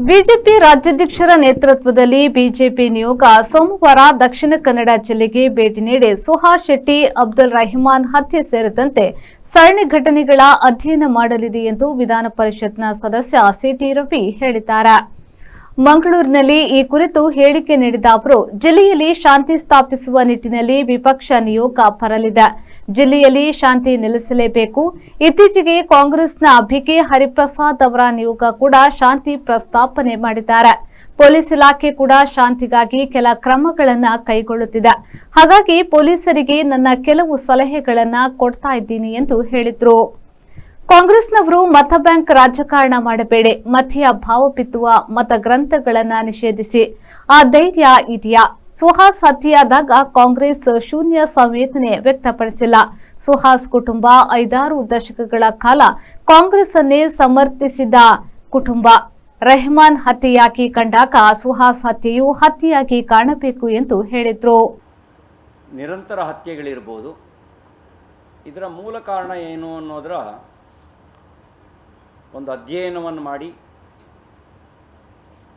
BJP ರಾಜ್ಯಾಧ್ಯಕ್ಷರ ನೇತೃತ್ವದಲ್ಲಿ BJP ನಿಯೋಗ ಸೋಮವಾರ ದಕ್ಷಿಣ ಕನ್ನಡ ಜಿಲ್ಲೆಗೆ ಭೇಟಿ ನೀಡಿ ಸುಹಾಸ್ ಶೆಟ್ಟಿ, ಅಬ್ದುಲ್ ರೆಹಮಾನ್ ಹತ್ಯೆ ಸೇರಿದಂತೆ ಸರಣಿ ಘಟನೆಗಳ ಅಧ್ಯಯನ ಮಾಡಲಿದೆ ಎಂದು ವಿಧಾನ ಪರಿಷತ್ನ ಸದಸ್ಯ ಸಿಟಿ ರವಿ ಹೇಳಿದ್ದಾರೆ. ಮಂಗಳೂರಿನಲ್ಲಿ ಈ ಕುರಿತು ಹೇಳಿಕೆ ನೀಡಿದ ಅವರು, ಜಿಲ್ಲೆಯಲ್ಲಿ ಶಾಂತಿ ಸ್ಥಾಪಿಸುವ ನಿಟ್ಟಿನಲ್ಲಿ ವಿಪಕ್ಷ ನಿಯೋಗ ಬರಲಿದೆ. ಜಿಲ್ಲೆಯಲ್ಲಿ ಶಾಂತಿ ನೆಲೆಸಲೇಬೇಕು. ಇತ್ತೀಚೆಗೆ ಕಾಂಗ್ರೆಸ್ನ ಬಿಕೆ ಹರಿಪ್ರಸಾದ್ ಅವರ ನಿಯೋಗ ಕೂಡ ಶಾಂತಿ ಪ್ರಸ್ತಾಪನೆ ಮಾಡಿದ್ದಾರೆ. ಪೊಲೀಸ್ ಇಲಾಖೆ ಕೂಡ ಶಾಂತಿಗಾಗಿ ಕೆಲ ಕ್ರಮಗಳನ್ನು ಕೈಗೊಳ್ಳುತ್ತಿದೆ. ಹಾಗಾಗಿ ಪೊಲೀಸರಿಗೆ ನನ್ನ ಕೆಲವು ಸಲಹೆಗಳನ್ನು ಕೊಡ್ತಾ ಇದ್ದೀನಿ ಎಂದು ಹೇಳಿದರು. ಕಾಂಗ್ರೆಸ್ನವರು ಮತ ಬ್ಯಾಂಕ್ ರಾಜಕಾರಣ ಮಾಡಬೇಡಿ, ಮತೀಯ ಭಾವ ಬಿತ್ತುವ ಮತಗ್ರಂಥಗಳನ್ನು ನಿಷೇಧಿಸಿ. ಆ ಧೈರ್ಯ ಇದೆಯಾ? ಸುಹಾಸ್ ಹತ್ಯೆಯಾದಾಗ ಕಾಂಗ್ರೆಸ್ ಶೂನ್ಯ ಸಂವೇದನೆ ವ್ಯಕ್ತಪಡಿಸಿಲ್ಲ. ಸುಹಾಸ್ ಕುಟುಂಬ 5-6 ದಶಕಗಳ ಕಾಲ ಕಾಂಗ್ರೆಸ್ ಅನ್ನೇ ಸಮರ್ಥಿಸಿದ ಕುಟುಂಬ. ರೆಹಮಾನ್ ಹತ್ಯೆಯಾಗಿ ಕಂಡಾಗ ಸುಹಾಸ್ ಹತ್ಯೆಯು ಹತ್ಯೆಯಾಗಿ ಕಾಣಬೇಕು ಎಂದು ಹೇಳಿದರು. ನಿರಂತರ ಹತ್ಯೆಗಳಿರಬಹುದು. ಇದರ ಮೂಲ ಕಾರಣ ಏನು ಅನ್ನೋದರ ಒಂದು ಅಧ್ಯಯನವನ್ನು ಮಾಡಿ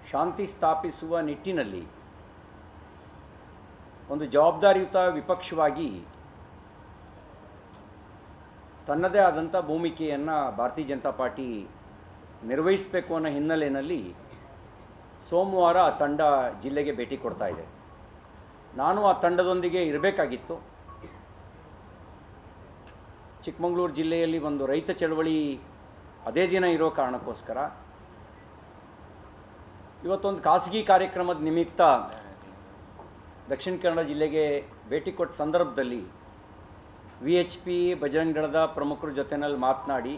ಶಾಂತಿ ಸ್ಥಾಪಿಸುವ ನಿಟ್ಟಿನಲ್ಲಿ ಒಂದು ಜವಾಬ್ದಾರಿಯುತ ವಿಪಕ್ಷವಾಗಿ ತನ್ನದೇ ಆದಂಥ ಭೂಮಿಕೆಯನ್ನು ಭಾರತೀಯ ಜನತಾ ಪಾರ್ಟಿ ನಿರ್ವಹಿಸಬೇಕು ಅನ್ನೋ ಹಿನ್ನೆಲೆಯಲ್ಲಿ ಸೋಮವಾರ ಆ ತಂಡ ಜಿಲ್ಲೆಗೆ ಭೇಟಿ ಕೊಡ್ತಾ ಇದೆ. ನಾನು ಆ ತಂಡದೊಂದಿಗೆ ಇರಬೇಕಾಗಿತ್ತು. ಚಿಕ್ಕಮಗಳೂರು ಜಿಲ್ಲೆಯಲ್ಲಿ ಒಂದು ರೈತ ಚಳವಳಿ ಅದೇ ದಿನ ಇರೋ ಕಾರಣಕ್ಕೋಸ್ಕರ ಇವತ್ತೊಂದು ಖಾಸಗಿ ಕಾರ್ಯಕ್ರಮದ ನಿಮಿತ್ತ ದಕ್ಷಿಣ ಕನ್ನಡ ಜಿಲ್ಲೆಗೆ ಭೇಟಿ ಕೊಟ್ಟ ಸಂದರ್ಭದಲ್ಲಿ VHP ಬಜರಂಗ ದಳದ ಪ್ರಮುಖರ ಜೊತೆಯಲ್ಲಿ ಮಾತನಾಡಿ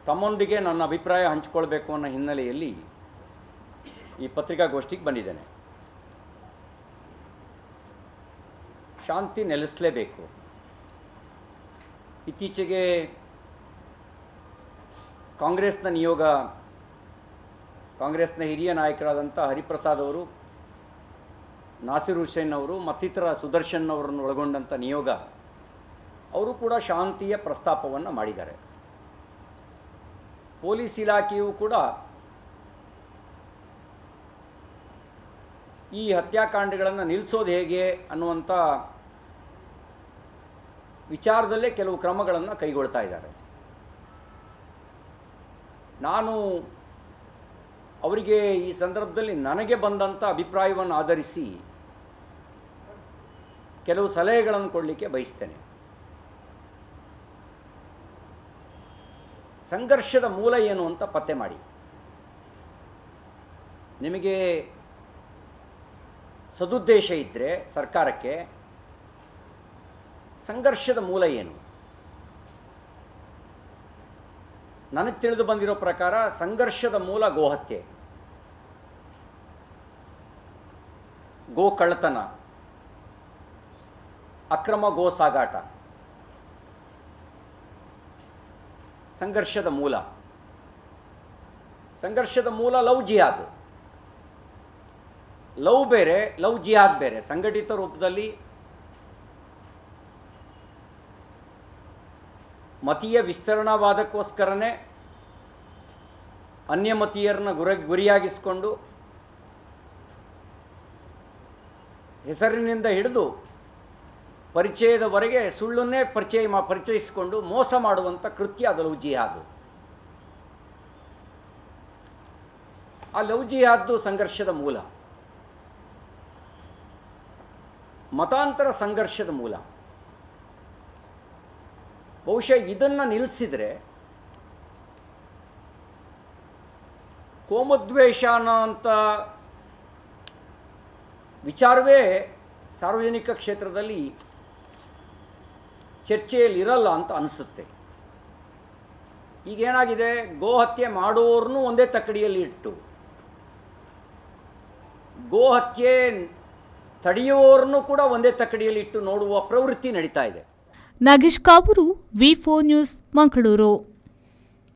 ತಮ್ಮೊಂದಿಗೆ ನನ್ನ ಅಭಿಪ್ರಾಯ ಹಂಚಿಕೊಳ್ಬೇಕು ಅನ್ನೋ ಹಿನ್ನೆಲೆಯಲ್ಲಿ ಈ ಪತ್ರಿಕಾಗೋಷ್ಠಿಗೆ ಬಂದಿದ್ದೇನೆ. ಶಾಂತಿ ನೆಲೆಸಲೇಬೇಕು. ಇತ್ತೀಚೆಗೆ ಕಾಂಗ್ರೆಸ್ನ ನಿಯೋಗ, ಕಾಂಗ್ರೆಸ್ನ ಹಿರಿಯ ನಾಯಕರಾದಂಥ ಹರಿಪ್ರಸಾದ್ ಅವರು, ನಾಸಿರ್ ಹುಸೇನ್ ಅವರು ಮತ್ತಿತರ ಸುದರ್ಶನ್ ಅವರನ್ನು ಒಳಗೊಂಡಂಥ ನಿಯೋಗ ಅವರು ಕೂಡ ಶಾಂತಿಯ ಪ್ರಸ್ತಾಪವನ್ನು ಮಾಡಿದ್ದಾರೆ. ಪೊಲೀಸ್ ಇಲಾಖೆಯು ಕೂಡ ಈ ಹತ್ಯಾಕಾಂಡಗಳನ್ನು ನಿಲ್ಲಿಸೋದು ಹೇಗೆ ಅನ್ನುವಂಥ ವಿಚಾರದಲ್ಲೇ ಕೆಲವು ಕ್ರಮಗಳನ್ನು ಕೈಗೊಳ್ತಾ ಇದ್ದಾರೆ. ನಾನು ಅವರಿಗೆ ಈ ಸಂದರ್ಭದಲ್ಲಿ ನನಗೆ ಬಂದಂಥ ಅಭಿಪ್ರಾಯವನ್ನು ಆಧರಿಸಿ ಕೆಲವು ಸಲಹೆಗಳನ್ನು ಕೊಡಲಿಕ್ಕೆ ಬಯಸ್ತೇನೆ. ಸಂಘರ್ಷದ ಮೂಲ ಏನು ಅಂತ ಪತ್ತೆ ಮಾಡಿ. ನಿಮಗೆ ಸದುದ್ದೇಶ ಇದ್ದರೆ ಸರ್ಕಾರಕ್ಕೆ ಸಂಘರ್ಷದ ಮೂಲ ಏನು? ನನಗೆ ತಿಳಿದು ಬಂದಿರೋ ಪ್ರಕಾರ ಸಂಘರ್ಷದ ಮೂಲ ಗೋಹತ್ಯೆ, ಗೋ ಕಳ್ಳತನ, ಅಕ್ರಮ ಗೋ ಸಾಗಾಟ ಸಂಘರ್ಷದ ಮೂಲ. ಸಂಘರ್ಷದ ಮೂಲ ಲವ್ ಜಿಹಾದ್. ಲವ್ ಬೇರೆ, ಲವ್ ಜಿಹಾದ್ ಬೇರೆ. ಸಂಘಟಿತ ರೂಪದಲ್ಲಿ ಮತೀಯ ವಿಸ್ತರಣಾವಾದಕ್ಕೋಸ್ಕರನೇ ಅನ್ಯಮತೀಯರನ್ನ ಗುರಿಯಾಗಿಸಿಕೊಂಡು ಹೆಸರಿನಿಂದ ಹಿಡಿದು ಪರಿಚಯದವರೆಗೆ ಸುಳ್ಳನ್ನೇ ಪರಿಚಯಿಸಿಕೊಂಡು ಮೋಸ ಮಾಡುವಂಥ ಕೃತ್ಯ ಅದು ಲವ್ ಜಿಹಾದ್. ಆ ಲವ್ ಜಿಹಾದ್ದು ಸಂಘರ್ಷದ ಮೂಲ. ಮತಾಂತರ ಸಂಘರ್ಷದ ಮೂಲ. ಬಹುಶಃ ಇದನ್ನು ನಿಲ್ಲಿಸಿದರೆ ಕೋಮುದ್ವೇಷ ಅನ್ನೋಂಥ ವಿಚಾರವೇ ಸಾರ್ವಜನಿಕ ಕ್ಷೇತ್ರದಲ್ಲಿ ಚರ್ಚೆಯಲ್ಲಿ ಇರಲ್ಲ ಅಂತ ಅನಿಸುತ್ತೆ. ಈಗೇನಾಗಿದೆ, ಗೋಹತ್ಯೆ ಮಾಡುವವ್ರನ್ನೂ ಒಂದೇ ತಕ್ಕಡಿಯಲ್ಲಿ ಇಟ್ಟು ಗೋಹತ್ಯೆ ತಡೆಯುವವ್ರನ್ನೂ ಕೂಡ ಒಂದೇ ತಕ್ಕಡಿಯಲ್ಲಿ ಇಟ್ಟು ನೋಡುವ ಪ್ರವೃತ್ತಿ ನಡೀತಾ ಇದೆ. ನಾಗೇಶ್ ಕಾಬೂರು, ವಿ4 ನ್ಯೂಸ್, ಮಂಗಳೂರು.